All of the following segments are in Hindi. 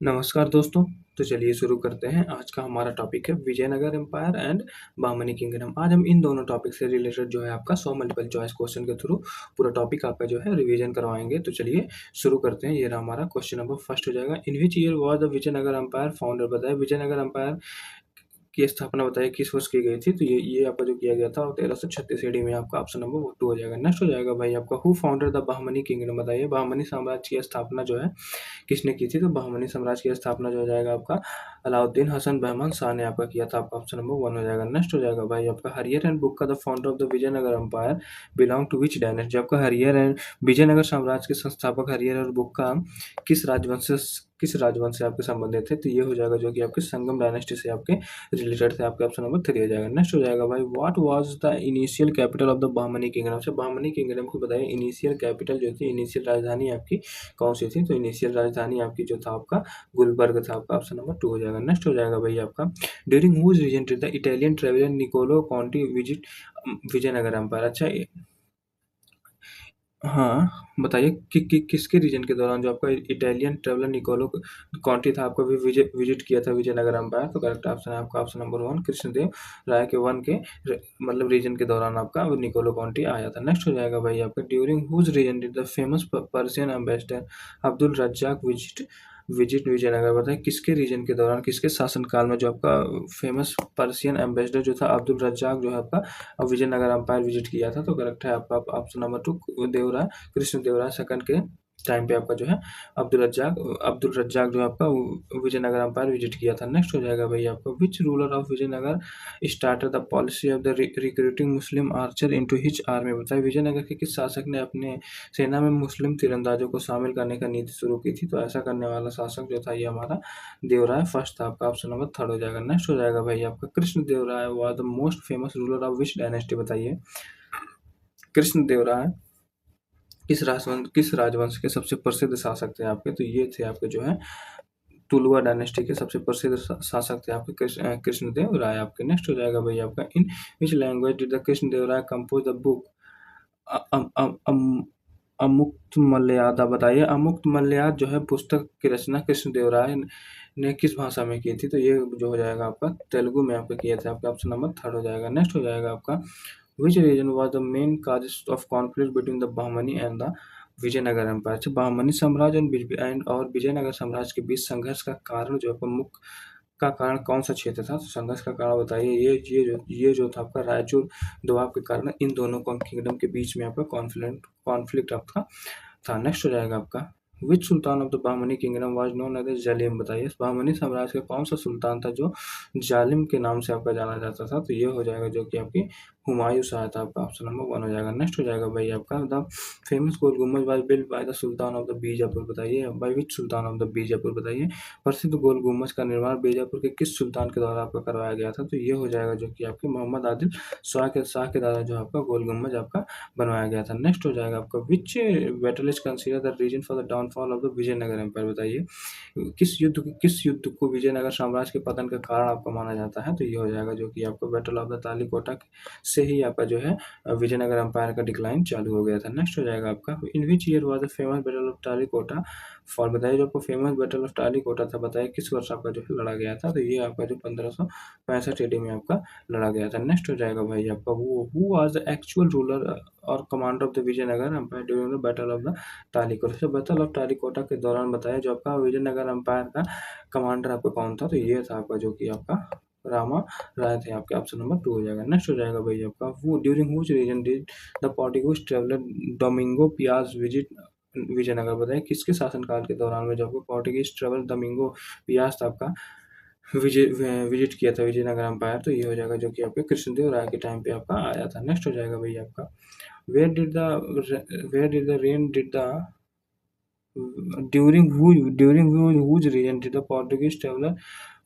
नमस्कार दोस्तों। तो चलिए शुरू करते हैं। आज का हमारा टॉपिक है Vijayanagara empire and Bahmani kingdom. आज हम इन दोनों टॉपिक से रिलेटेड जो है आपका 100 मल्टीपल चॉइस क्वेश्चन के थ्रू पूरा टॉपिक आपका जो है रिवीजन करवाएंगे। तो चलिए शुरू करते हैं। ये रहा हमारा क्वेश्चन नंबर फर्स्ट हो जाएगा। In which year was the Vijayanagar empire founder? बताए विजयनगर एम्पायर की स्थापना बताइए किस वर्ष की गई थी। तो ये आपका जो किया गया था 1336 ईडी में। आपका ऑप्शन नंबर 2 हो जाएगा। नेक्स्ट हो जाएगा भाई आपका who founded the Bahmani kingdom? बताइए बहमनी साम्राज्य की स्थापना जो है किसने की थी? तो बहमनी साम्राज्य की स्थापना जो हो जाएगा आपका अलाउद्दीन हसन बहमान शाह ने आपका किया था। आपका ऑप्शन नंबर 1 हो जाएगा। नेक्स्ट हो जाएगा भाई आपका हरियर एंड बुक का the founder of the Vijayanagar empire belong to which dynasty? जो आपका हरियर एंड विजयनगर साम्राज्य के संस्थापक हरियर और बुक का किस राजवंश से आपके संबंधित थे? तो ये हो जाएगा जो कि आपके संगम डायनेस्टी से आपके रिलेटेड थे। आपके ऑप्शन नंबर 3 हो जाएगा। नेक्स्ट हो जाएगा भाई what was the initial capital of the Bahmani kingdom? से बहमनी किंगडम को बताइए इनिशियल कैपिटल जो थी, इनिशियल राजधानी आपकी कौन सी थी? तो इनिशियल राजधानी आपकी जो था आपका गुलबर्ग था। आपका ऑप्शन नंबर 2 हो जाएगा। नेक्स्ट हो जाएगा भाई आपका during whose reason did the Italian traveller Niccolo Conti visit Vijayanagar empire? अच्छा हाँ, बताइए किसके रीजन के दौरान जो आपका इटालियन ट्रेवलर निकोलो कॉन्टी था आपको भी विजिट किया था विजयनगर एम्पायर? तो करेक्ट ऑप्शन है आपका ऑप्शन नंबर 1 कृष्णदेव राय के वन के मतलब रीजन के दौरान आपका वो निकोलो कॉन्टी आया था। नेक्स्ट हो जाएगा भाई आपका during whose reason did the famous Persian ambassador Abdul Razzaq visit visit Vijayanagar? बताएं किसके रीजन के दौरान, किसके शासनकाल में जो आपका फेमस पर्शियन एम्बेसडर जो था अब्दुल रज्जाक जो है आपका विजयनगर एम्पायर विजिट किया था? तो करेक्ट है आपका option number 2 Devaraya Krishna Devaraya second के टाइम पे आपका जो है अब्दुल रज्जाक जो है आपका विजयनगर एम्पायर विजिट किया था। नेक्स्ट हो जाएगा भाई आपका which ruler of Vijayanagara started the policy of the recruiting Muslim archer into his army? बताइए विजयनगर के किस शासक ने अपने सेना में मुस्लिम तीरंदाजों को शामिल करने का नीति शुरू की थी? तो ऐसा करने वाला शासक जो था ये हमारा देवराय फर्स्ट था। आपका ऑप्शन नंबर 3 हो जाएगा। नेक्स्ट हो जाएगा भाई आपका Krishna Devaraya was the most famous ruler of which dynasty? बताइए कृष्ण देवराय किस राजवंश के सबसे प्रसिद्ध शासक थे आपके? तो ये थे आपके जो है तुलुआ डायनेस्टी के सबसे प्रसिद्ध शासक थे आपके कृष्णदेव राय आपके। नेक्स्ट हो जाएगा भाई आपका in which language did the Krishnadeva Raya compose the book Amukta Malyada? बताइए अमुक्त मल्याद जो है पुस्तक की रचना कृष्णदेव राय ने किस भाषा में की थी? तो ये जो हो जाएगा आपका तेलुगु में आपका किया था। आपका ऑप्शन नंबर 3 हो जाएगा। नेक्स्ट हो जाएगा आपका which region was the main cause of conflict between the Bahmani and the Vijayanagar empire? अच्छा बहमनी साम्राज्य और विजयनगर साम्राज्य के बीच संघर्ष का कारण जो है मुख्य का कारण कौन सा क्षेत्र था? तो संघर्ष का कारण बताइए। ये जो था आपका रायचूर दोआब के कारण इन दोनों किंगडम के बीच में आपका कॉन्फ्लिक्ट आपका था। नेक्स्ट हो जाएगा आपका which sultan of the Bahmani kingdom was known as Zalim? बताइए बहमनी साम्राज्य का कौन सा सुल्तान था जो जालिम के नाम से आपका जाना जाता था? तो ये हो जाएगा जो कि आपकी हुमायूं शाह था। आपका ऑप्शन नंबर 1 हो जाएगा। नेक्स्ट हो जाएगा भाई आपका the famous Gol Gumbad was built by the sultan of the Bijapur? बताइए by which sultan of the Bijapur? बताइए प्रसिद्ध गोल गुम्बद का निर्माण बीजापुर के किस सुल्तान के द्वारा आपका करवाया गया था? तो ये हो जाएगा जो कि आपके मोहम्मद आदिल शाह के द्वारा जो आपका गोल गुम्बद आपका बनवाया गया था। नेक्स्ट हो जाएगा आपका which battle is consider the reason for the downfall of the Vijayanagar empire? बताइए किस युद्ध को विजयनगर साम्राज्य के पतन का कारण आपका माना जाता है? तो ये हो जाएगा जो कि आपका बैटल ऑफ द तालीकोटा से ही आपका जो है विजयनगर एम्पायर का डिक्लाइन चालू हो गया था। नेक्स्ट हो जाएगा आपका in which year was the famous battle of Talikota fought? बताइए जो आपको फेमस बैटल ऑफ तालीकोटा था बताइए किस वर्ष आपका जो है लड़ा गया था? तो ये आपका जो 1565 ईडी में आपका लड़ा गया था। नेक्स्ट हो जाएगा भाई आपका who was the actual ruler और commander of the Vijayanagar empire during the battle of the Talikota? तो बैटल ऑफ तालीकोटा के दौरान बताया जो आपका विजयनगर एम्पायर का कमांडर आपका कौन था? तो ये था आपका जो कि आपका रामा राय थे। आपके ऑप्शन नंबर 2 हो जाएगा। नेक्स्ट हो जाएगा भाई आपका वो during whose reason did the Portuguese traveller Domingo Paes visit Vijayanagar? बताएं किसके शासनकाल के दौरान में जो आपको पोर्टुगीज ट्रेवलर डोमिंगो पियाज था आपका विजिट किया था विजयनगर एम्पायर? तो ये हो जाएगा जो कि आपके कृष्णदेव राय के टाइम पे आपका आया था। नेक्स्ट हो जाएगा भाई आपका where did the rain did the whose region did the Portuguese traveler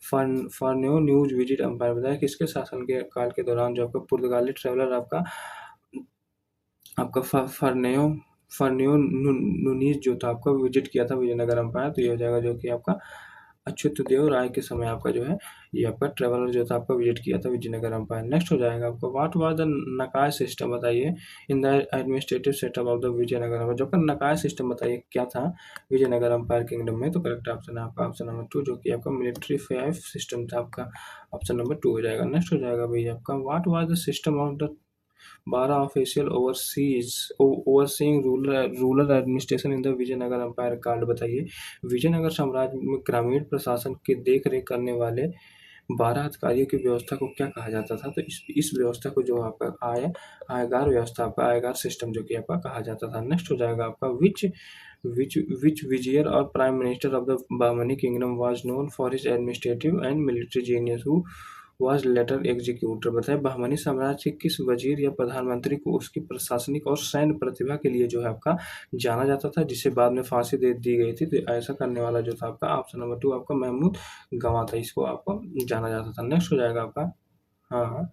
Fernão Nunes visit empire? बताया किसके शासन के काल के दौरान जो आपका पुर्तगाली ट्रेवलर आपका आपका फर्नेओ फर्नियो नुनीज जो था आपका विजिट किया था विजयनगर एम्पायर? तो ये हो जाएगा जो कि आपका अच्युतदेव राय के समय आपका जो है ये आपका ट्रेवलर जो था आपका विजिट किया था विजयनगर एम्पायर। नेक्स्ट हो जाएगा आपका what was the Nayaka system, बताइए in the administrative setup of the Vijayanagar empire. जो कि नकाय सिस्टम बताइए क्या था विजयनगर एम्पायर किंगडम में, तो करेक्ट ऑप्शन है आपका ऑप्शन नंबर 2 जो कि आपका मिलिट्री फाइव सिस्टम था आपका, ऑप्शन नंबर 2 हो जाएगा। नेक्स्ट हो जाएगा भैया आपका what was the system of the 12 official overseeing rural administration in the Vijayanagar empire card, बताइए विजयनगर साम्राज्य में ग्रामीण प्रशासन की देख रेख करने वाले 12 अधिकारियों की व्यवस्था को क्या कहा जाता था, तो इस व्यवस्था को जो आपका आयगार व्यवस्था आपका आयगार सिस्टम जो कि आपका कहा जाता था। नेक्स्ट हो जाएगा आपका विच विजियर और prime minister of the Bahmani kingdom was known for his administrative and military genius who was later executor, बताए बहमनी साम्राज्य के किस वजीर या प्रधानमंत्री को उसकी प्रशासनिक और सैन्य प्रतिभा के लिए जो है आपका जाना जाता था, जिसे बाद में फांसी दे दी गई थी। तो ऐसा करने वाला जो था आपका ऑप्शन नंबर 2 आपका महमूद गवां था, इसको आपको जाना जाता था। नेक्स्ट हो जाएगा आपका हाँ हाँ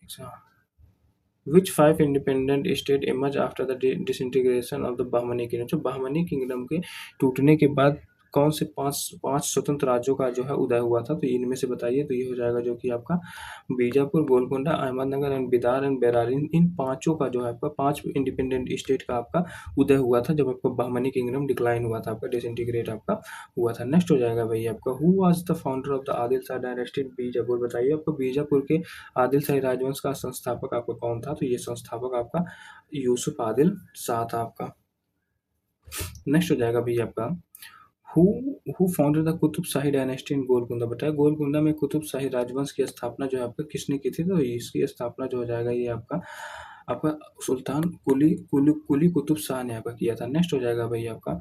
अच्छा which five independent state emerge after the disintegration of the Bahmani kingdom, तो बहमनी किंगडम के टूटने के बाद कौन से पांच पांच स्वतंत्र राज्यों का जो है उदय हुआ था, तो इनमें से बताइए। तो ये हो जाएगा जो कि आपका बीजापुर, गोलकुंडा, अहमदनगर एंड बिदार एंड बैरारी, इन पांचों का जो है आपका 5 इंडिपेंडेंट स्टेट का आपका उदय हुआ था जब आपका बहमनी किंगडम डिक्लाइन हुआ था, आपका डिसइंटीग्रेट आपका हुआ था। नेक्स्ट हो जाएगा भाई आपका who was the founder of the Adil Shah dynasty in Bijapur, बताइए आपको बीजापुर के आदिल शाही राजवंश का संस्थापक आपका कौन था, तो ये संस्थापक आपका यूसुफ आदिल शाह था आपका। नेक्स्ट हो जाएगा भैया आपका who who founded the Qutub shahi dynasty इन गोलकुंडा, बताया गोलकुंडा में कुतुब शाही राजवंश की स्थापना जो है आपका किसने की थी, तो इसकी स्थापना जो हो जाएगा ये आपका आपका सुल्तान कुली कुतुब शाह ने आपका किया था। नेक्स्ट हो जाएगा भैया आपका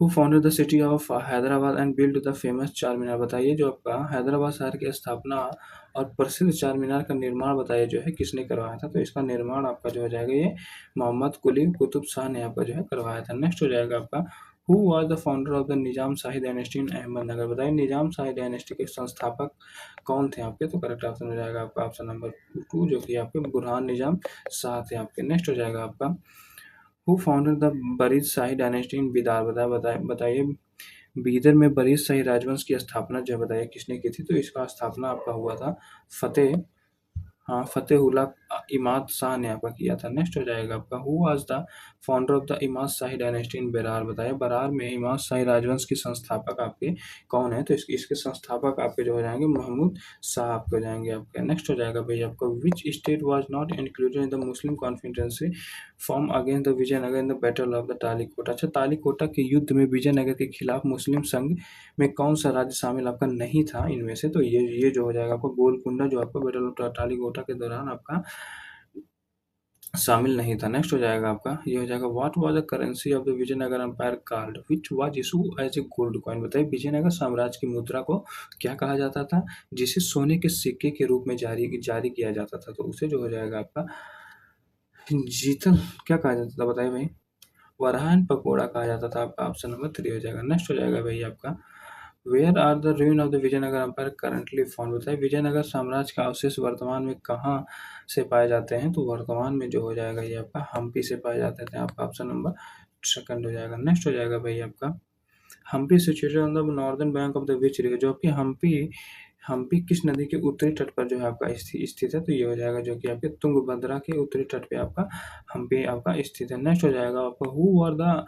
who founded the city of Hyderabad and build the famous चार मीनार, बताइए जो आपका हैदराबाद शहर की स्थापना और प्रसिद्ध चार मीनार का निर्माण बताइए जो है किसने करवाया था, तो इसका निर्माण आपका जो हो जाएगा ये मोहम्मद कुली कुतुब शाह ने आपका जो है करवाया था। नेक्स्ट हो जाएगा आपका who was the founder of the Nizam shahi dynasty इन अहमदनगर, बताइए निजाम शाही डायनेस्टी के संस्थापक कौन थे आपके, तो करेक्ट ऑप्शन हो जाएगा आपका ऑप्शन नंबर 2 जो कि आपके बुरहान निजाम शाह थे आपके। नेक्स्ट हो जाएगा आपका who founded the Barid Shahi dynasty in Bidar, बताइए बीदर में बरीद शाही राजवंश की स्थापना जो है बताइए किसने की थी, तो इसका स्थापना आपका हुआ था फतेह हाँ फतेहुल्लाह इमाद शाह ने आपका किया था। नेक्स्ट हो जाएगा आपका who was the founder of the Imad shahi dynasty इन बेरार, बताया बरार में इमाद शाही राजवंश के संस्थापक आपके कौन है, तो इसके संस्थापक आपके जो हो जाएंगे महमूद शाह आपके हो जाएंगे आपके। नेक्स्ट हो जाएगा भैया आपका which state was not included in the Muslim confederacy form against the Vijayanagar in the battle of the Talikota, अच्छा तालीकोटा के युद्ध में विजयनगर के खिलाफ मुस्लिम संघ में कौन सा राज्य शामिल आपका नहीं था इनमें से, तो ये जो हो जाएगा आपका गोलकुंडा जो आपका बैटल ऑफ टालीकोटा के दौरान आपका शामिल नहीं था। नेक्स्ट हो जाएगा आपका ये हो जाएगा what was the currency of the Vijayanagar empire card which was issue as a gold coin, बताइए विजयनगर साम्राज्य की मुद्रा को क्या कहा जाता था जिसे सोने के सिक्के के रूप में जारी जारी किया जाता था, तो उसे जो हो जाएगा आपका जीतल क्या कहा जाता था बताइए भाई, वरहान पकोड़ा कहा जाता था, आपका ऑप्शन नंबर 3 हो जाएगा। नेक्स्ट हो जाएगा भाई आपका where are the ruin of the Vijayanagar empire currently found, बताइए विजयनगर साम्राज्य का अवशेष वर्तमान में कहाँ से पाए जाते हैं, तो वर्तमान में जो हो जाएगा ये आपका हम्पी से पाए जाते थे, आपका ऑप्शन नंबर सेकंड हो जाएगा। नेक्स्ट हो जाएगा भाई आपका Hampi situated on the northern bank of the which river, जो कि हम्पी हम्पी किस नदी के उत्तरी तट पर जो है आपका स्थित है, तो ये हो जाएगा जो कि आपके तुंगभद्रा के उत्तरी तट पे आपका हम्पी आपका स्थित है। नेक्स्ट हो जाएगा आपका who were the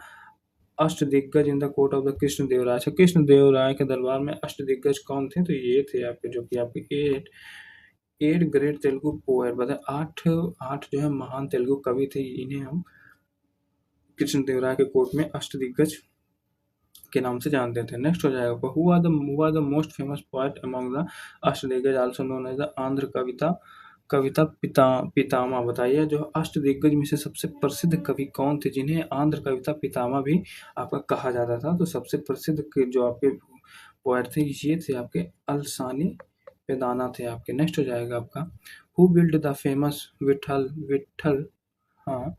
Ashtadiggaja in the court of the Krishna Devaraya, अच्छा कृष्ण देवराय के दरबार में अष्टदिग्गज कौन थे, तो ये थे आपके जो कि आपके eight eight great Telugu poet, बताए आठ आठ जो है महान तेलुगु कवि थे, इन्हें हम कृष्ण देवराय के कोर्ट में अष्टदिग्गज के नाम से जानते थे। नेक्स्ट हो जाएगा who are the most famous poet among the Ashtadiggaj also known as the Andhra Kavita Kavita Pitamaha, बताइए जो अष्टदिग्गज में से सबसे प्रसिद्ध कवि कौन थे जिन्हें आंध्र कविता पितामह भी आपका कहा जाता था, तो सबसे प्रसिद्ध जो आपके पोएट थे ये थे आपके अलसानी पेदाना थे आपके। नेक्स्ट हो जाएगा आपका who build the famous Vitthal Vitthal हाँ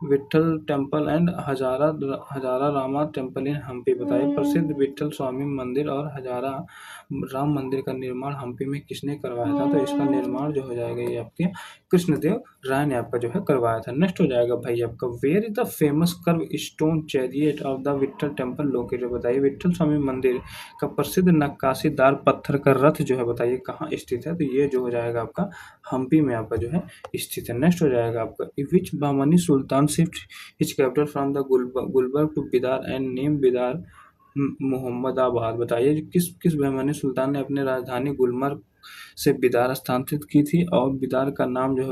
Vitthal temple and Hazara Hazara Rama temple in Hampi बताइए प्रसिद्ध विट्ठल स्वामी मंदिर और हजारा राम मंदिर का निर्माण हम्पी में किसने करवाया था? तो इसका निर्माण जो हो जाएगा ये आपके कृष्णदेव राय ने आपका जो है करवाया था। नेक्स्ट हो जाएगा भाई आपका where is the famous curve stone chariot of the Vitthal temple located बताइए विट्ठल स्वामी मंदिर का प्रसिद्ध नक्काशीदार पत्थर का रथ जो है बताइए कहाँ स्थित है? तो ये जो हो जाएगा आपका हम्पी में आपका जो है स्थित है। नेक्स्ट हो जाएगा आपका which Bahmani sultan shift his capital from the Gulbarga to Bidar and name Bidar Muhammadabad बताइए किस किस बहमनी सुल्तान ने अपनी राजधानी गुलमर्ग से बिदार स्थानांतरित की थी और बिदार का नाम जो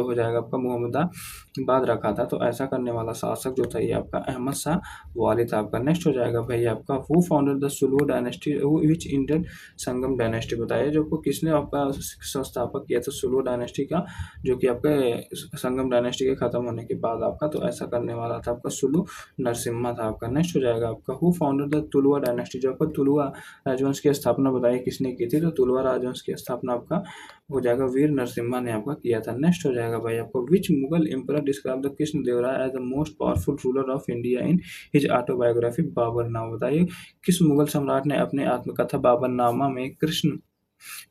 हो जाएगा आपका मोहम्मदाबाद रखा था? तो ऐसा करने वाला शासक जो था ये आपका अहमद शाह वाली था आपका। नेक्स्ट हो जाएगा भाई आपका who founded the Sulu dynasty which Indian Sangam dynasty बताइए जो को किसने आपका संस्थापक किया था सुलू डायनेस्टी का जो कि आपके संगम डायनेस्टी के खत्म होने के बाद आपका। तो ऐसा करने वाला था आपका सुलू नरसिम्हा था आपका। नेक्स्ट हो जाएगा आपका हु फाउंडेड द तुलुआ डायनेस्टी जो आपका तुलुआ राजवंश की स्थापना बताइए किसने की थी? तो तुलुआ राजवंश की स्थापना आपका हो जाएगा वीर नरसिम्हा ने आपका किया था। नेक्स्ट हो जाएगा भाई आपको which Mughal emperor describe the Krishna Deva Raya as the most powerful ruler of India in his autobiography Baburnama बताइए किस मुगल सम्राट ने अपने आत्मकथा बाबरनामा में कृष्ण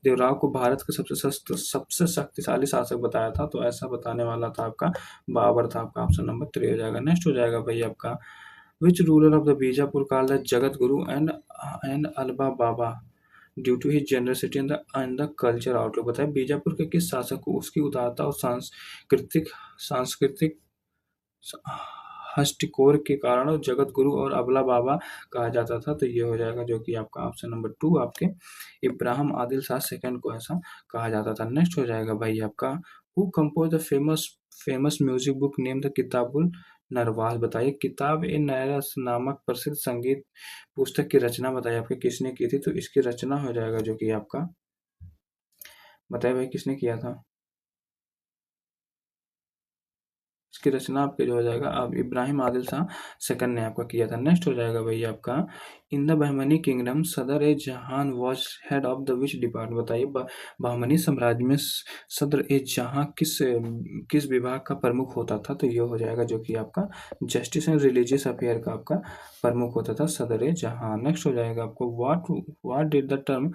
देवराव को भारत का सबसे शक्तिशाली शासक बताया था? तो ऐसा बताने वाला था आपका बाबर था आपका। ऑप्शन नंबर 3 हो जाएगा। नेक्स्ट हो जाएगा भाई आपका which ruler of the Bijapur call the Jagat Guru and अलबा Baba due to his generosity and the culture outlook बताइए बीजापुर के किस शासक को उसकी उदारता और सांस्कृतिक हष्टिकोर के कारण जगत गुरु और अबला बाबा कहा जाता था? तो ये हो जाएगा जो कि आपका ऑप्शन नंबर 2 आपके इब्राहिम आदिल शाह सेकंड को ऐसा कहा जाता था। नेक्स्ट हो जाएगा भाई आपका who compose the famous music book name the Kitabul Narwal बताइए किताब ए नरस नामक प्रसिद्ध संगीत पुस्तक की रचना बताइए आपके किसने की थी? तो इसकी रचना हो जाएगा जो कि आपका बताइए भाई किसने किया था? इसकी रचना आपके जो हो जाएगा अब इब्राहिम आदिल शाह सेकंड ने आपका किया था। नेक्स्ट हो जाएगा भाई आपका इन द बहमनी किंगडम सदर ए जहान was head of the which department बताइए बहमनी साम्राज्य में सदर ए जहां किस विभाग का प्रमुख होता था? तो ये हो जाएगा जो कि आपका जस्टिस एंड रिलीजियस अफेयर का आपका प्रमुख होता था सदर ए जहां। नेक्स्ट हो जाएगा आपको what did the term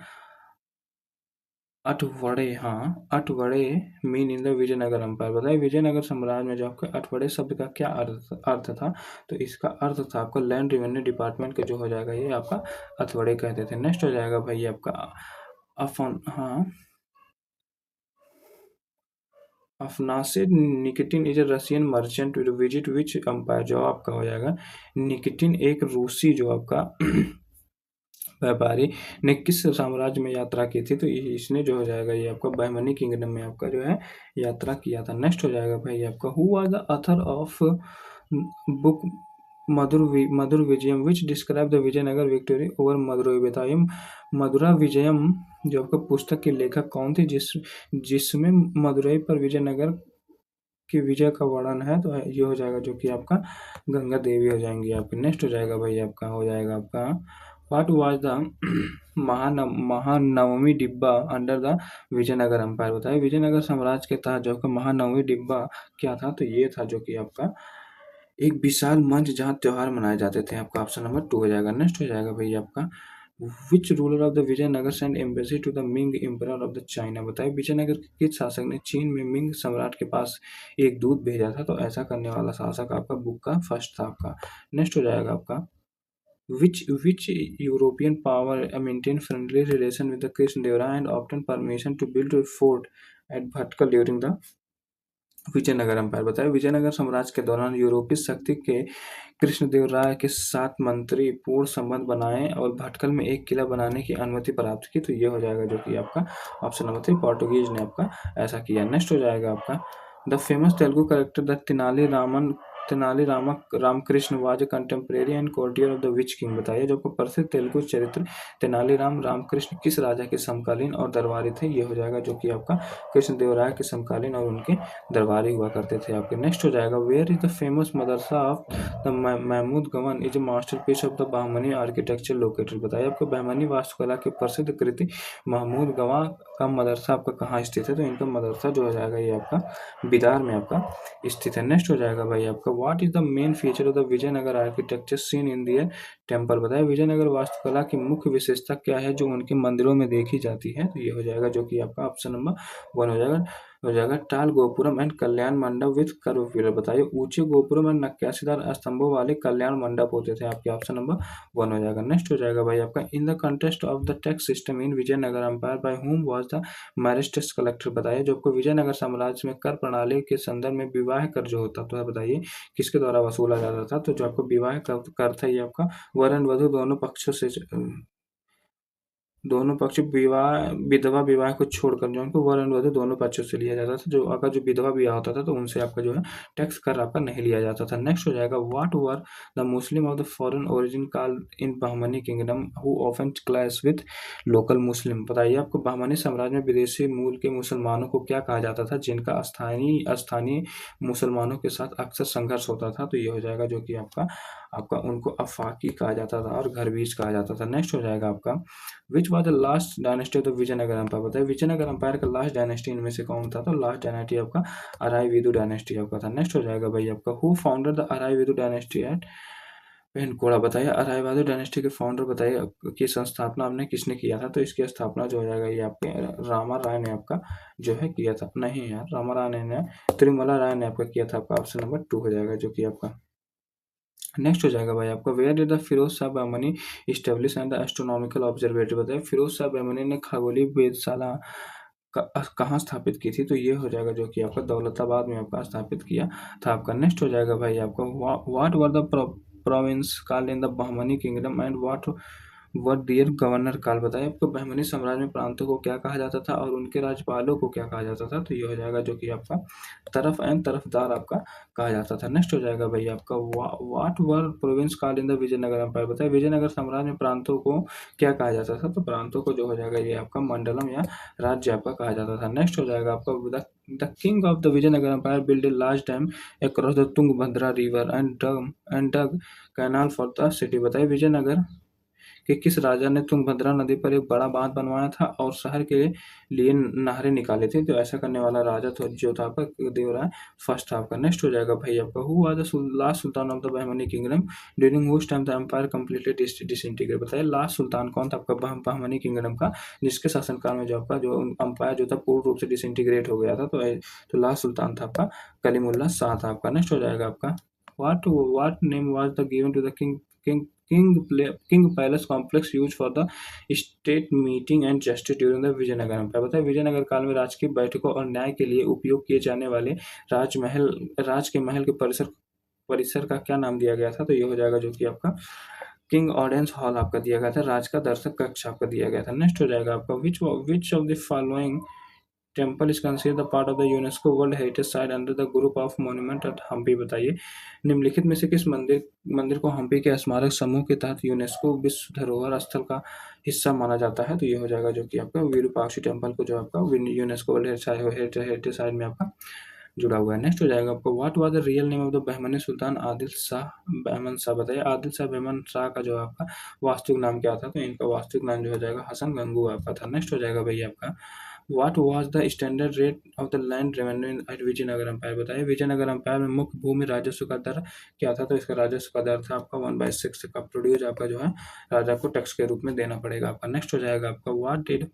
athwade हाँ athwade mean in the Vijayanagar empire बताइए विजयनगर साम्राज्य में जो आपका अठवड़े शब्द का क्या अर्थ था? तो इसका अर्थ था आपका लैंड रेवेन्यू डिपार्टमेंट का जो हो जाएगा ये आपका अठवड़े कहते थे। नेक्स्ट हो जाएगा भाई आपका Afanasy Nikitin is a Russian merchant visit which empire जो आपका हो जाएगा निकिटिन एक रूसी जो आपका व्यापारी ने किस साम्राज्य में यात्रा की थी? तो इसने जो हो जाएगा ये आपका बहमनी किंगडम में आपका जो है यात्रा किया था। नेक्स्ट हो जाएगा भाई आपका who was the author of book Madhura Vijayam which describe the Vijayanagar victory over Madurai बताइए मधुरा विजयम जो आपका पुस्तक के लेखक कौन थे जिसमें मदुरई पर विजयनगर की विजय का वर्णन है? तो ये हो जाएगा जो कि आपका गंगा देवी हो जाएंगी आपकी। नेक्स्ट हो जाएगा भाई आपका हो जाएगा आपका व्हाट वाज द महानवमी डिब्बा अंडर द विजयनगर एम्पायर बताइए विजयनगर साम्राज्य के तहत जो आपका महानवमी डिब्बा क्या था? तो ये था जो कि आपका एक विशाल मंच जहाँ त्योहार मनाए जाते थे आपका। ऑप्शन नंबर 2 हो जाएगा। नेक्स्ट हो जाएगा भाई आपका which ruler of the Vijayanagar send embassy to the Ming emperor of the China बताइए विजयनगर के किस शासक ने चीन में मिंग सम्राट के पास एक दूत भेजा था? तो ऐसा करने वाला शासक आपका बुक का फर्स्ट था आपका। नेक्स्ट हो जाएगा आपका which European power maintained friendly relation with the Krishnadevara and obtained permission to build a fort at Bhatkal during the Vijayanagar empire बताइए विजयनगर साम्राज्य के दौरान यूरोपीय शक्ति के कृष्णदेव राय के साथ मंत्री पूर्ण संबंध बनाए और भटकल में एक किला बनाने की अनुमति प्राप्त की? तो ये हो जाएगा जो कि आपका ऑप्शन नंबर 3 पोर्टुगीज ने आपका ऐसा किया। नेक्स्ट हो जाएगा आपका the famous Telugu character the Tenali Raman Tenali Ramakrishna was a contemporary and courtier of the which king. बताइए जो आपको प्रसिद्ध तेलुगु चरित्र तेनालीराम रामकृष्ण किस राजा के समकालीन और दरबारी थे। ये हो जाएगा जो कि आपका कृष्णदेवराय के समकालीन और उनके दरबारी हुआ करते थे आपके। नेक्स्ट हो जाएगा where is the famous madrasa of the Mahmud Gawan is a masterpiece of the Bahmani architecture located. बताइए आपको बहमनी वास्तुकला की प्रसिद्ध कृति महमूद गवा का मदरसा आपका कहाँ स्थित है। तो इनका मदरसा जो हो जाएगा ये आपका बिदार में आपका स्थित है। नेक्स्ट हो जाएगा भाई आपका what is the main feature of the Vijayanagar architecture seen in their temple. बताइए विजयनगर वास्तुकला की मुख्य विशेषता क्या है जो उनके मंदिरों में देखी जाती है। तो ये हो जाएगा जो कि आपका ऑप्शन नंबर 1 हो जाएगा टाल गोपुरम एंड कल्याण मंडप विथ कर्व पिलर। बताइए ऊंचे गोपुरम एंड नक्काशीदार स्तंभों वाले कल्याण मंडप होते थे आपके। ऑप्शन नंबर 1 हो जाएगा। नेक्स्ट हो जाएगा भाई आपका in the contest of the tax system in Vijayanagar empire by whom was the marriage collector. बताइए जो आपको विजयनगर साम्राज्य में कर प्रणाली के संदर्भ में विवाह कर जो होता तो बताइए किसके द्वारा वसूला जाता था। तो जो आपको विवाह कर था ये आपका वर एंड वधु दोनों पक्ष विवाह विधवा विवाह को छोड़कर जो उनको वर एंड वधु दोनों पक्षों से लिया जाता था। जो अगर जो विधवा विवाह होता था तो उनसे आपका जो है टैक्स कर आपका नहीं लिया जाता था। नेक्स्ट हो जाएगा what were the Muslim of the foreign origin call in Bahmani kingdom who often clash with local Muslim. बताइए आपको बहमनी साम्राज्य में विदेशी मूल के मुसलमानों को क्या कहा जाता था जिनका स्थानीय स्थानीय मुसलमानों के साथ अक्सर संघर्ष होता था। तो ये हो जाएगा जो कि आपका आपका उनको अफाकी कहा जाता था और घरबीज कहा जाता था। नेक्स्ट हो जाएगा आपका which was the last dynasty of the Vijayanagar empire. बताइए विजयनगर एम्पायर का लास्ट डायनेस्टी इनमें से कौन था। तो लास्ट डायनेस्टी आपका अराईविदु डायनेस्टी आपका था। नेक्स्ट हो जाएगा भाई आपका who founded the Aravidu dynasty at Penukonda. बताइए अराईवादु डायनेस्टी के फाउंडर बताइए की संस्थापना आपने किसने किया था। तो इसकी स्थापना जो हो जाएगा ये आपके रामा राय ने आपका जो है किया था। नहीं यार रामा राय ने तिरुमला राय ने आपका किया था। आपका ऑप्शन नंबर 2 हो जाएगा जो कि आपका नेक्स्ट हो जाएगा भाई आपका where did the Firoz Shah Bahmani establish and the astronomical observatory. बताइए फिरोज शाह बहमनी ने खगोलीय वेधशाला कहाँ स्थापित की थी। तो ये हो जाएगा जो कि आपका दौलताबाद में आपका स्थापित किया था आपका। नेक्स्ट हो जाएगा भाई आपका what were the province called in the Bahmani kingdom and what were their governor call. बताइए आपको बहमनी साम्राज्य में प्रांतों को क्या कहा जाता था और उनके राज्यपालों को क्या कहा जाता था। तो ये हो जाएगा जो कि आपका तरफ एंड तरफदार आपका कहा जाता था। नेक्स्ट हो जाएगा भाई आपका what were province called in the Vijayanagar empire. बताइए विजयनगर साम्राज्य में प्रांतों को क्या कहा जाता था। तो प्रांतों को जो हो जाएगा ये आपका मंडलम या राज्य आपका कहा जाता था। नेक्स्ट हो जाएगा आपका the king of the Vijayanagar empire build a large dam across the Tungabhadra river and dug canal for the city. बताइए विजयनगर कि किस राजा ने तुंगभद्रा नदी पर एक बड़ा बांध बनवाया था और शहर के लिए नहरें निकाली थी। तो ऐसा करने वाला राजा तो जो था आपका देवराय फर्स्ट था आपका। नेक्स्ट हो जाएगा भाई आपका who was the last sultan of the Bahmani kingdom during whose time the empire completely disintegrate. बताइए लास्ट सुल्तान कौन था आपका बहमनी किंगडम का जिसके शासनकाल में जो आपका जो एम्पायर जो था पूर्ण रूप से डिसइंटीग्रेट हो गया था। तो लास्ट सुल्तान था आपका कलीमुल्ला शाह था आपका। नेक्स्ट हो जाएगा आपका what name was the given to the king palace complex used for the state meeting and justice during the Vijayanagar empire. बताइए विजयनगर काल में राजकीय बैठकों और न्याय के लिए उपयोग किए जाने वाले राज के महल के परिसर का क्या नाम दिया गया था। तो ये हो जाएगा जो कि आपका किंग ऑडियंस हॉल आपका दिया गया था। राज का दर्शक कक्ष आपका दिया गया था। नेक्स्ट हो जाएगा आपका which of the following temple is considered the part of the UNESCO world heritage site under the group of monument at Hampi. बताइए निम्नलिखित में से किस मंदिर को हम्पी के स्मारक समूह के तहत यूनेस्को विश्व धरोहर स्थल का हिस्सा माना जाता है। तो ये हो जाएगा जो कि आपका विरूपाक्षी टेम्पल को जो आपका यूनेस्को वर्ल्ड हेरिटेज साइट में आपका जुड़ा हुआ है। नेक्स्ट हो जाएगा आपको what was the real name of the Bahmani sultan Adil Shah Bahman Shah. बताइए आदिल शाह बहमन शाह का जो आपका वास्तविक नाम क्या था। तो इनका वास्तविक नाम जो हो जाएगा हसन गंगू आपका था। नेक्स्ट हो जाएगा भाई आपका what was the standard rate of the land revenue at Vijayanagar empire. बताइए विजयनगर एम्पायर में मुख्य भूमि राजस्व का दर क्या था। तो इसका राजस्व का दर था आपका 1/6 का प्रोड्यूस आपका जो है राजा को टैक्स के रूप में देना पड़ेगा आपका। नेक्स्ट हो जाएगा आपका what did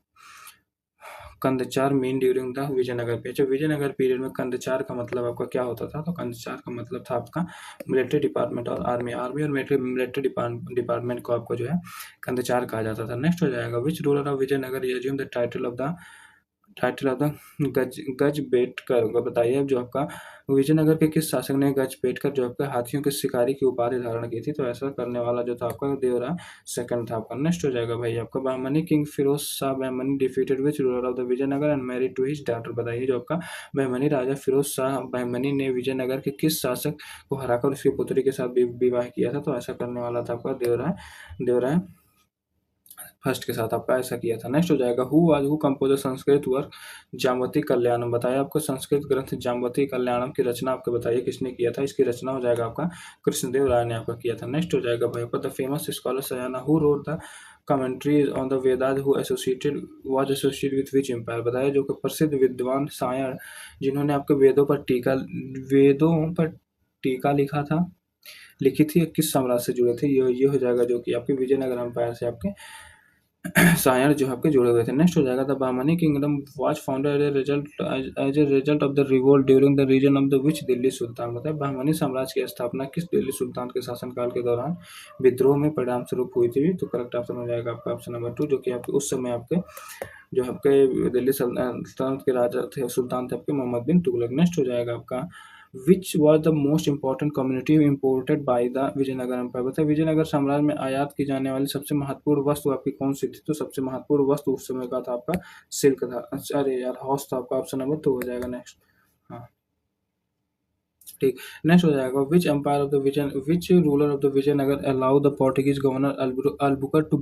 kandachar mean during the Vijayanagar period. Vijayanagar period में कंदचार का मतलब आपका क्या होता था। तो कंदचार का मतलब था आपका मिलिट्री डिपार्टमेंट और आर्मी और मिलिट्री डिपार्टमेंट को आपको जो है कंदचार कहा जाता था। नेक्स्ट हो जाएगा which ruler of Vijayanagar assume the title of the title of the Gajabetekar को बताइए। अब जो आपका विजयनगर के किस शासक ने गजबेटकर जो आपका हाथियों के शिकारी की उपाधि धारण की थी? तो ऐसा करने वाला जो था आपका देवराय सेकंड था आपका। नेक्स्ट हो जाएगा भाई आपका Bahmani king Firoz Shah Bahmani defeated which ruler of the Vijayanagar and married to his daughter. बताइए जो आपका बहमनी राजा फिरोज शाह बहमनी ने विजयनगर के किस शासक को हराकर उसकी पुत्री के साथ विवाह किया था? तो ऐसा करने वाला था आपका देवराय देवराय फर्स्ट के साथ आपका ऐसा किया था। नेक्स्ट हो जाएगा who compose Sanskrit work Jambavati Kalyanam. बताया आपको संस्कृत ग्रंथ जामवती कल्याणम की रचना आपको बताइए किसने किया था? इसकी रचना हो जाएगा आपका कृष्णदेव राय ने आपका किया था। नेक्स्ट हो जाएगा भाई आपका the famous scholar Sayana who wrote the commentaries on the Vedas who associated was associated with which empire. बताया जो कि प्रसिद्ध विद्वान सायण जिन्होंने आपके वेदों पर टीका लिखी थी किस साम्राज्य से जुड़े थे? ये हो जाएगा जो कि आपके विजयनगर एम्पायर से आपके सायण जो आपके जुड़े हुए थे। नेक्स्ट हो जाएगा the Bahmani kingdom was founded as a result of the revolt during the reign of the which Delhi sultan. मतलब बहमनी साम्राज्य की स्थापना किस दिल्ली सुल्तान के शासनकाल के दौरान विद्रोह में परिणाम स्वरूप हुई थी? तो करेक्ट ऑप्शन हो जाएगा आपका ऑप्शन नंबर 2 जो कि आपके उस समय आपके जो आपके दिल्ली सल्तनत के राजा थे सुल्तान थे आपके मोहम्मद बिन तुगलक। नेक्स्ट हो जाएगा आपका which was the most important community imported by the Vijayanagar empire. बताए विजयनगर साम्राज्य में आयात की जाने वाली सबसे महत्वपूर्ण वस्तु आपकी कौन सी थी? तो सबसे महत्वपूर्ण वस्तु उस समय का था आपका सिल्क था। अरे यार हॉर्स था आपका ऑप्शन नंबर 2 हो जाएगा। नेक्स्ट हाँ ठीक। नेक्स्ट हो जाएगा which ruler of the Vijayanagar allow the Portuguese governor Albuquerque to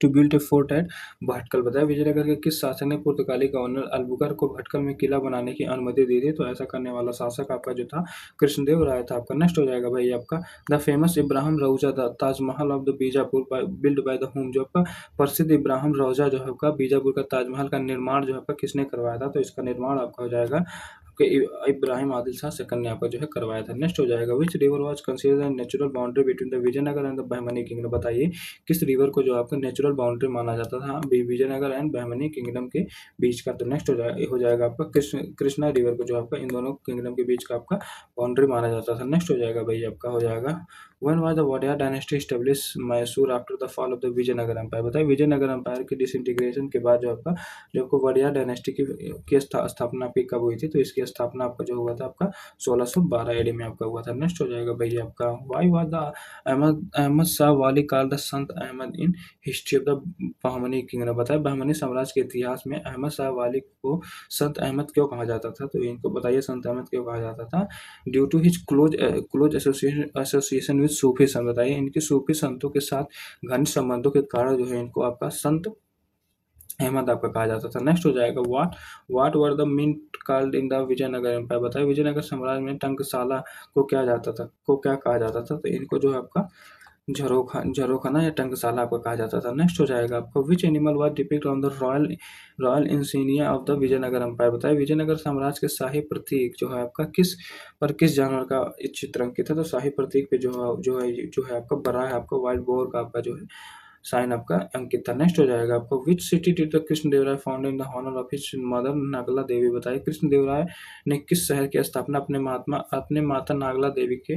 build a fort at Bhatkal. बताया विजयनगर के किस शासक ने पुर्तगाली गवर्नर अल्बुकर को भटकल में किला बनाने की अनुमति दी थी? तो ऐसा करने वाला शासक आपका जो था कृष्णदेव राय था आपका। नेक्स्ट हो जाएगा भाई आपका the famous Ibrahim Rauza Taj Mahal of the Bijapur build by the home. जो आपका प्रसिद्ध इब्राहिम रौजा जो है आपका बीजापुर का ताजमहल का निर्माण जो है आपका किसने करवाया था? तो इसका निर्माण आपका हो जाएगा कि इब्राहिम आदिल शाह सेकंड ने आपका जो है करवाया था। नेक्स्ट हो जाएगा which river was considered natural boundary between the Vijayanagar and the Bahmani kingdom. बताइए किस रिवर को जो आपका नेचुरल बाउंड्री माना जाता था विजयनगर एंड बहमनी किंगडम के बीच का? तो नेक्स्ट हो जाएगा आपका कृष्णा रिवर को जो आपका इन दोनों किंगडम के बीच का आपका बाउंड्री माना जाता था। नेक्स्ट हो जाएगा भाई आपका हो जाएगा when was the Wadiyar dynasty established Mysore after the fall of the Vijayanagar empire. बताइए विजयनगर एम्पायर के डिसइंटीग्रेशन के बाद जो आपको वडिया डायनेस्टी की स्थापना आपकी कब हुई थी? तो इसकी स्थापना आपका जो हुआ था आपका 1612 एडी में आपका हुआ था। नेक्स्ट हो जाएगा भैया आपका why was the Ahmad Shah Wali called the Sant Ahmad in history of the Bahmani kingdom. बताया बहमनी साम्राज्य के इतिहास में अहमद शाह वाली को संत अहमद क्यों कहा जाता था? तो इनको बताइए संत अहमद क्यों कहा जाता था? Due to his close association with Sufi sant. बताइए इनके सूफी संतों के साथ घनिष्ठ संबंधों के कारण जो है इनको आपका संत अहमद आपका कहा जाता था। नेक्स्ट हो जाएगा what were the mint called in the Vijayanagar empire. बताइए विजयनगर साम्राज्य में टंकशाला को क्या कहा जाता था? तो इनको जो है आपका झरोखाना या टंकशाला आपका कहा जाता था। नेक्स्ट हो जाएगा आपका which animal was depict on the royal insignia of the Vijayanagar empire. बताइए विजयनगर साम्राज्य के शाही प्रतीक जो है आपका किस जानवर का चित्र अंकित है? तो शाही प्रतीक पे जो है आपका बड़ा है आपका वाइल्ड बोर का आपका जो है साइन आपका अंकित था। नेक्स्ट हो जाएगा आपको which city did the Krishnadevaraya found in the honour of his mother Nagala Devi. बताइए कृष्णदेवराय ने किस शहर की स्थापना अपने माता नागला देवी के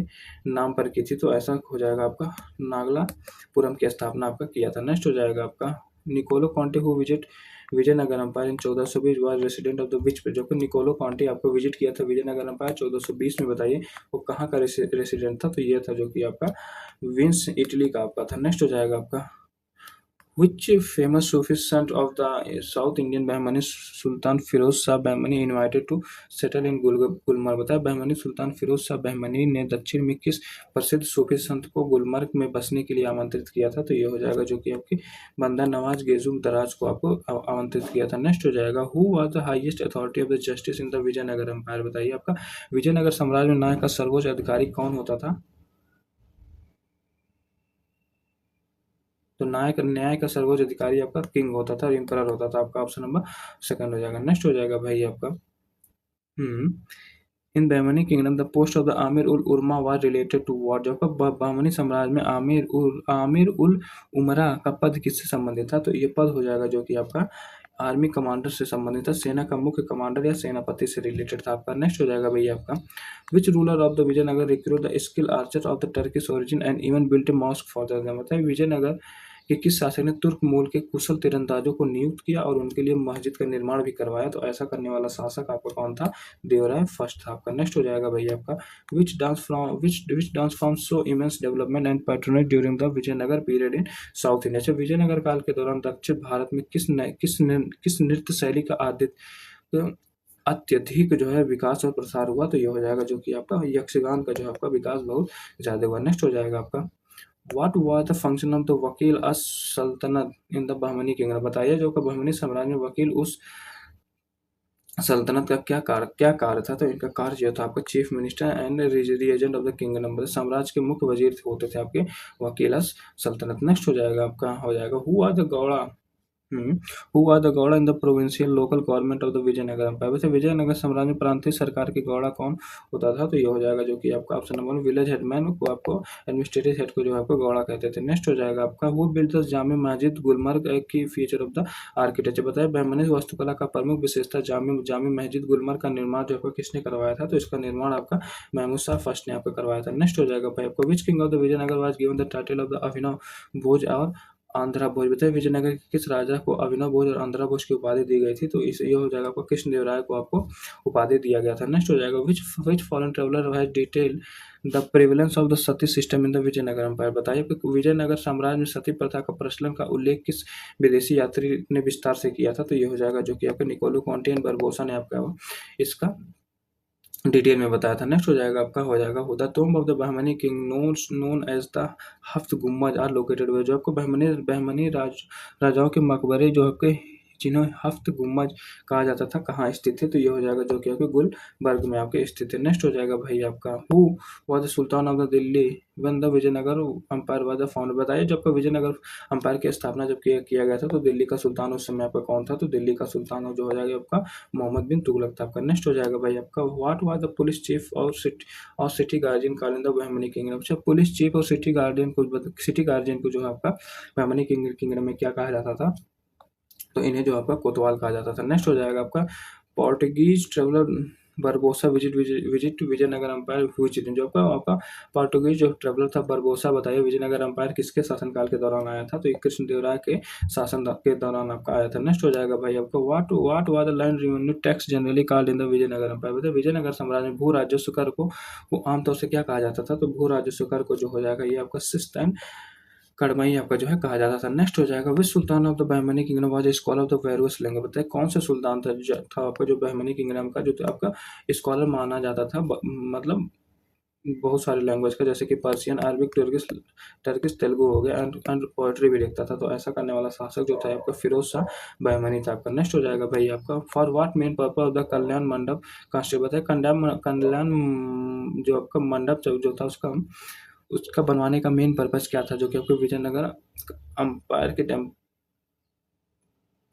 नाम पर की थी? तो ऐसा हो जाएगा आपका नागलापुरम की स्थापना आपका किया था। नेक्स्ट हो जाएगा आपका Niccolo Conti who visit Vijayanagar empire in 1420 was resident of the which. जो कि निकोलो कॉन्टे आपको विजिट किया था विजयनगर एम्पायर 1420 में। बताइए वो कहाँ का रेसिडेंट था? तो ये था जो कि आपका विंस इटली का आपका था। नेक्स्ट हो जाएगा आपका Which famous Sufi saint of the South Indian Bahmani Sultan Firoz Shah Bahmani invited to settle in Gulmarg. बताया बहमनी सुल्तान फिरोज शाह बहमनी ने दक्षिण में किस प्रसिद्ध सूफी संत को गुलमर्ग में बसने के लिए आमंत्रित किया था? तो ये हो जाएगा जो कि आपके बंदा नवाज गेजुम दराज को आपको आमंत्रित किया था। नेक्स्ट हो जाएगा who was the highest authority of the justice in the Vijayanagar empire. बताइए आपका विजयनगर साम्राज्य में न्याय का सर्वोच्च अधिकारी कौन होता था? तो न्याय का सर्वोच्च अधिकारी आपका किंग होता था, एम्परर होता था। आपका ऑप्शन नंबर सेकंड हो जाएगा। नेक्स्ट हो जाएगा भाई आपका in Bahmani kingdom the post of the Amir ul उरमा वाज रिलेटेड टू व्हाट। जो आपका बहमनी साम्राज्य में आमिर उल उमरा का पद किससे संबंधित था? तो ये पद हो जाएगा जो कि आपका आर्मी कमांडर से संबंधित था, सेना का मुख्य कमांडर या सेनापति से रिलेटेड था आपका। नेक्स्ट हो जाएगा भैया आपका which ruler of the Vijayanagar recruit the skill archer of the Turkish origin and even built a mosque for them. मतलब विजयनगर कि किस शासक ने तुर्क मूल के कुशल तीरंदाजों को नियुक्त किया और उनके लिए मस्जिद का निर्माण भी करवाया? तो ऐसा करने वाला शासक आपका कौन था? देवराय फर्स्ट था आपका। नेक्स्ट हो जाएगा भैया आपका which dance form so immense development and patronage during the Vijayanagar period in South India? अच्छा, विजयनगर काल के दौरान दक्षिण भारत में किस नृत्य शैली का अत्यधिक जो है विकास और प्रसार हुआ? तो ये हो जाएगा जो कि आपका यक्षगान का जो है आपका विकास बहुत ज़्यादा हुआ। नेक्स्ट हो जाएगा आपका what was the function of the वकील अस सल्तनत इन द बहमनी किंगडम? बताइए जो कि बहमनी साम्राज्य में वकील उस सल्तनत का क्या कार्य था? तो इनका कार्य जो था आपका chief minister and regent of the kingdom, मतलब साम्राज्य के मुख्य वजीर होते थे आपके वकील अस सल्तनत। नेक्स्ट हो जाएगा आपका हो जाएगा who are the Gowda who are the Gowda in the provincial local government of the Vijayanagar empire? वैसे विजयनगर साम्राज्य में प्रांतीय सरकार के गौड़ा कौन होता था? तो ये हो जाएगा जो कि आपका ऑप्शन नंबर विलेज हेडमैन को आपको एडमिनिस्ट्रेटिव हेड को जो आपको गौड़ा कहते थे। नेक्स्ट हो जाएगा आपका वो बिल्ड द जामे मस्जिद गुलमर्ग की फीचर ऑफ द आर्किटेक्चर? बताया बहमनी वास्तुकला का प्रमुख विशेषता जामे मस्जिद गुलमर्ग का निर्माण जो आपको किसने करवाया था? तो इसका निर्माण आपका महमूद शाह फर्स्ट ने आपको करवाया था। नेक्स्ट हो जाएगा भाई आपको which king of the Vijayanagar was given the title of the Abhinav Bhoj और आंध्रा भोज? बताइए विजयनगर के किस राजा को अभिनव भोज और आंध्रा भोज की उपाधि दी गई थी? तो इस ये हो जाएगा आपको कृष्णदेवराय को आपको उपाधि दिया गया था। नेक्स्ट हो जाएगा which foreign traveller has detail the prevalence of the sati system in the Vijayanagar empire? बताइए कि विजयनगर साम्राज्य में सती प्रथा का प्रचलन का उल्लेख किस विदेशी यात्री ने विस्तार से किया था? तो ये हो जाएगा जो कि आपका निकोलो कॉन्टियन बरबोसा ने आपका इसका डिटेल में बताया था। नेक्स्ट हो जाएगा आपका हो जाएगा the tomb of the Bahmani king known as the Haft Gumbaz are located हुए? जो आपको बहमनी राजाओं के मकबरे जो आपके जिन्हें हफ्त गुम्बज कहा जाता था कहाँ स्थित है? तो ये हो जाएगा जो कि आपके गुलबर्ग में आपके स्थित है। नेक्स्ट हो जाएगा भाई आपका who was the sultan of the Delhi when the Vijayanagar empire was the found? बताइए जब का विजयनगर अंपायर की स्थापना जब किया गया था तो दिल्ली का सुल्तान उस समय आपका कौन था? तो दिल्ली का सुल्तान जो हो जाएगा आपका मोहम्मद बिन तुगलक था आपका। नेक्स्ट हो जाएगा भाई आपका what was the police chief और city guardian call in the Bahmani kingdom? अच्छा, पुलिस चीफ और सिटी गार्जियन को जो है आपका बहमनी किंगडम में क्या कहा जाता था? तो इन्हें जो आपका कोतवाल कहा जाता था। नेक्स्ट हो जाएगा आपका Portuguese traveller Barbosa visit to Vijayanagar empire which जो आपका पोर्टुगीज जो ट्रेवलर था बरबोसा, बताइए विजयनगर एम्पायर किसके शासनकाल के दौरान आया था? तो ये कृष्णदेवराय के शासन के दौरान आपका आया था। नेक्स्ट हो जाएगा भाई आपका what was the land revenue tax generally called in the Vijayanagar empire? बताइए विजयनगर साम्राज्य में भू राजस्व कर को आमतौर से क्या कहा जाता था? तो भू राजस्व कर को जो हो जाएगा ये आपका शिस्त एंड कड़मई आपका जो है कहा जाता था। नेक्स्ट हो जाएगा which sultan of the Bahmani kingdom was scholar of the various language? बताइए कौन सा सुल्तान था आपका जो बहमनी किंगडम का जो आपका स्कॉलर माना जाता था, मतलब बहुत सारे लैंग्वेज का, जैसे कि पर्शियन, अरबिक, टर्किश तेलुगु हो गया एंड पोएट्री भी लिखता था। तो ऐसा करने वाला शासक जो था आपका फिरोज शाह बहमनी था आपका। नेक्स्ट हो जाएगा भाई आपका for what main purpose of the Kalyan Mandap construct? बताइए कल्याण जो आपका मंडप जो था उसका बनवाने का मेन पर्पस क्या था? जो कि आपको विजयनगर अंपायर के टाइम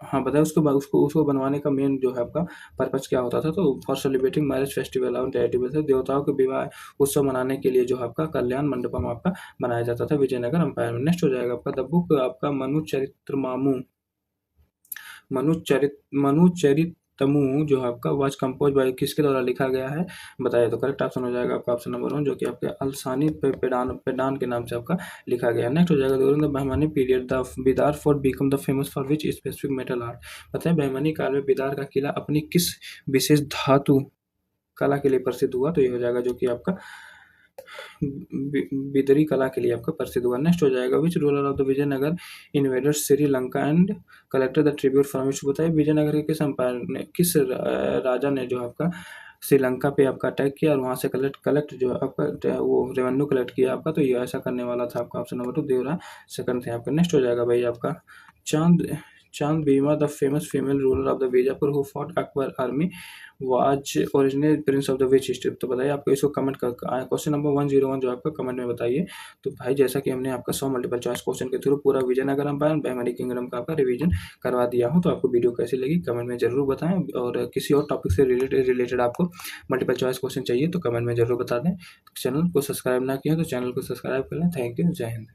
हाँ बताए उसको बनवाने का मेन जो है आपका पर्पस क्या होता था? तो फॉर सेलिब्रेटिंग मैरिज फेस्टिवल और देवताओं के विवाह उत्सव मनाने के लिए जो आपका कल्याण मंडपम आपका बनाया जाता था विजयनगर अंपायर में। नेक्स्ट हो जाएगा आपका द बुक आपका मनुचरितमु जो है आपका वाज कंपोज बाय किसके द्वारा लिखा गया है? बताइए। तो करेक्ट ऑप्शन हो जाएगा आपका ऑप्शन नंबर 1 जो कि आपके अलसानी पेडान के नाम से आपका लिखा गया है। नेक्स्ट हो जाएगा during the Bahmani period the Bidar fort become the famous for which specific metal art? बताएं बहमनी काल में बिदार का किला अपनी किस विशेष धातु कला के लिए प्रसिद्ध हुआ? तो ये हो जाएगा जो कि आपका बिदरी कला के लिए आपका प्रसिद्ध हुआ। नेक्स्ट हो जाएगा which ruler of the Vijayanagar invaded Sri Lanka and collected the tribute from which? बताइए विजयनगर के किस अंपायर ने किस राजा ने जो आपका श्रीलंका पे आपका अटैक किया और वहां से कलेक्ट जो आपका वो रेवेन्यू कलेक्ट किया आपका? तो ये ऐसा करने वाला था आपका ऑप्शन नंबर 2 देवरा सेकंड थे आपका। नेक्स्ट हो जाएगा भाई आपका चांद बीमा the famous female ruler of the Bijapur who fought Akbar army was original Prince of the which state? तो बताइए आपको इसको कमेंट कर क्वेश्चन नंबर 101 जो आपका कमेंट में बताइए। तो भाई जैसा कि हमने आपका 100 मल्टीपल चॉइस क्वेश्चन के थ्रू पूरा विजयनगर एम्पायर बहमनी किंगडम का आपका रिवीजन करवा दिया हूं, तो आपको वीडियो कैसी लगी कमेंट में जरूर बताएं, और किसी और टॉपिक से रिलेटेड आपको मल्टीपल चॉइस क्वेश्चन चाहिए तो कमेंट में जरूर बता दें। चैनल को सब्सक्राइब ना किया तो चैनल को सब्सक्राइब कर लें। थैंक यू, जय हिंद।